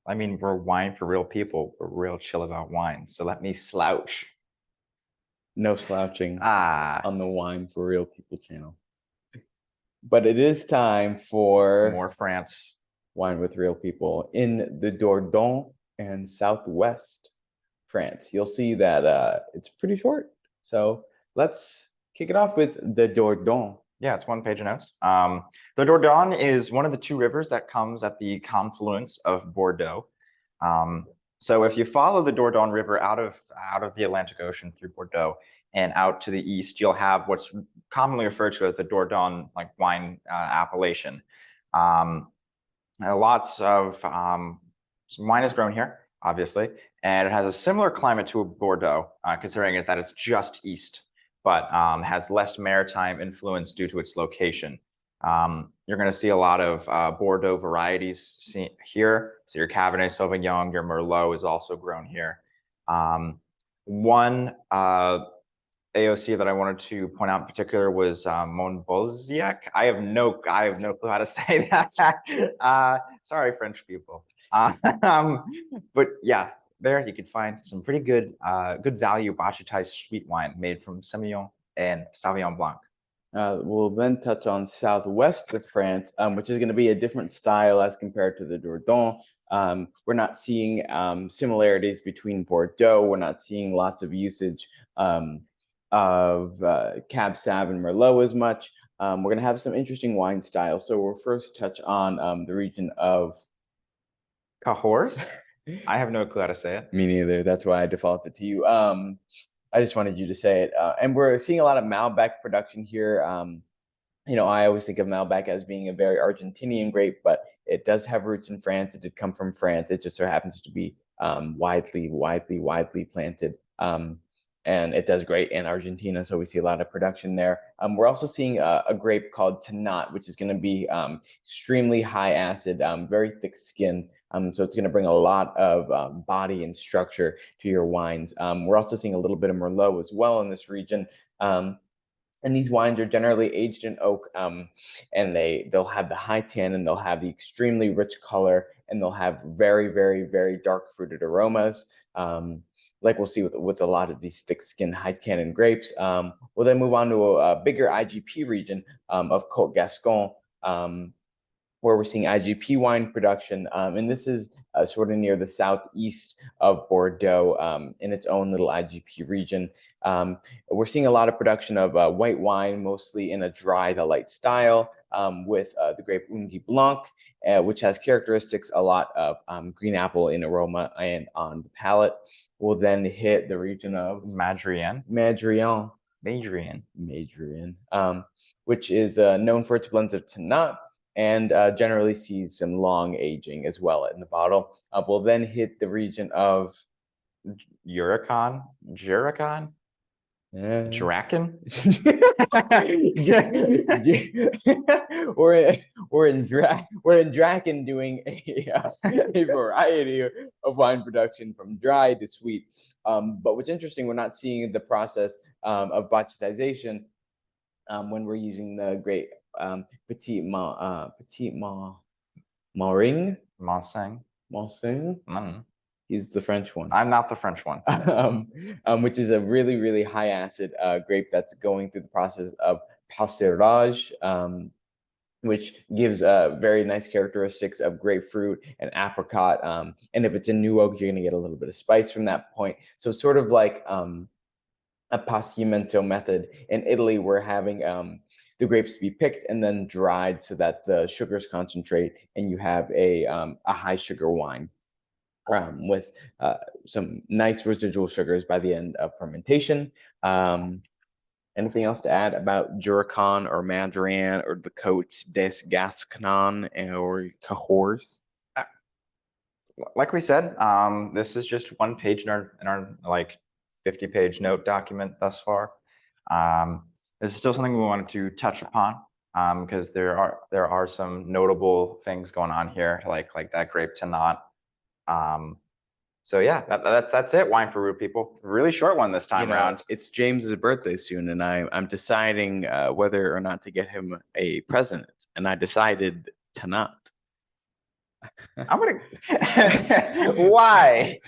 I mean, we're wine for real people. We're real chill about wine. So let me slouch. No slouching Ah, on the Wine for Real People channel. But it is time for more France. Wine with Real People in the Dordogne and Southwest France. You'll see that it's pretty short. So let's kick it off with the Dordogne. Yeah, it's 1 page of notes. The Dordogne is one of the 2 rivers that comes at the confluence of Bordeaux. So if you follow the Dordogne River out of the Atlantic Ocean through Bordeaux and out to the east, you'll have what's commonly referred to as the Dordogne wine appellation. Lots of wine is grown here, obviously, and it has a similar climate to Bordeaux, considering that it's just east, but has less maritime influence due to its location. You're going to see a lot of Bordeaux varieties here. So your Cabernet Sauvignon, your Merlot is also grown here. One AOC that I wanted to point out in particular was Montbozziac. I have no clue how to say that. Sorry, French people. But yeah, there you could find some pretty good value bachatized sweet wine made from Semillon and Sauvignon Blanc. We'll then touch on southwest of France, which is going to be a different style as compared to the Dordogne. We're not seeing similarities between Bordeaux. We're not seeing lots of usage of Cab Sav and Merlot as much. We're going to have some interesting wine styles. So we'll first touch on the region of Cahors? I have no clue how to say it. Me neither. That's why I defaulted to you. I just wanted you to say it. And we're seeing a lot of Malbec production here. I always think of Malbec as being a very Argentinian grape, but it does have roots in France. It did come from France. It just so happens to be widely planted. And it does great in Argentina, so we see a lot of production there. We're also seeing a grape called Tannat, which is going to be extremely high acid, very thick skin. So it's going to bring a lot of body and structure to your wines. We're also seeing a little bit of Merlot as well in this region. And these wines are generally aged in oak, and they'll have the high tannin, and they'll have the extremely rich color, and they'll have very, very, very dark fruited aromas. Like we'll see with a lot of these thick-skinned, high-tannin grapes. We'll then move on to a bigger IGP region of Côte Gascon, where we're seeing IGP wine production. And this is sort of near the southeast of Bordeaux in its own little IGP region. We're seeing a lot of production of white wine, mostly in a dry to light style, with the grape Ungi Blanc, which has characteristics a lot of green apple in aroma and on the palate. We'll then hit the region of Madrian, which is known for its blends of Tannat and generally sees some long aging as well in the bottle. We'll then hit the region of Juracan, Draken. We're in Draken doing a variety of wine production from dry to sweet. But what's interesting, we're not seeing the process of bachatization when we're using the great Petit Maring. Manseng. He's the French one. I'm not the French one. Which is a really, really high acid grape that's going through the process of pasteurizage, which gives very nice characteristics of grapefruit and apricot. And if it's a new oak, you're going to get a little bit of spice from that point. So sort of like a pastimento method in Italy, we're having the grapes to be picked and then dried so that the sugars concentrate and you have a high sugar wine. With some nice residual sugars by the end of fermentation. Anything else to add about Juracan or Madrian or the Côtes des Gascons or Cahors? Like we said, this is just 1 page in our 50-page note document thus far. This is still something we wanted to touch upon because there are some notable things going on here, like that grape Tannat. So yeah, that's it. Wine for Rude people. Really short one this time around. It's James's birthday soon, and I'm deciding whether or not to get him a present. And I decided to not. I'm gonna. Why?